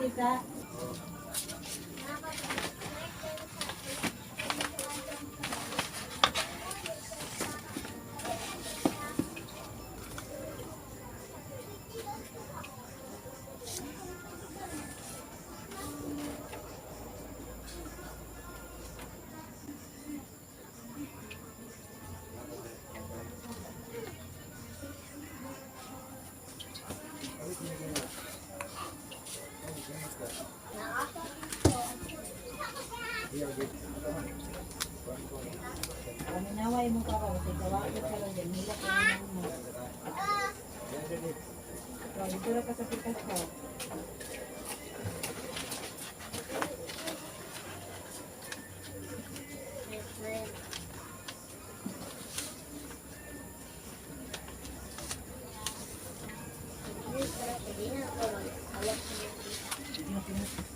kita. Paminaway mo ka kasi tawagin ka lang dyan. Hila ka naman mo. So, dito lang ka sa pitas ko. Thank you.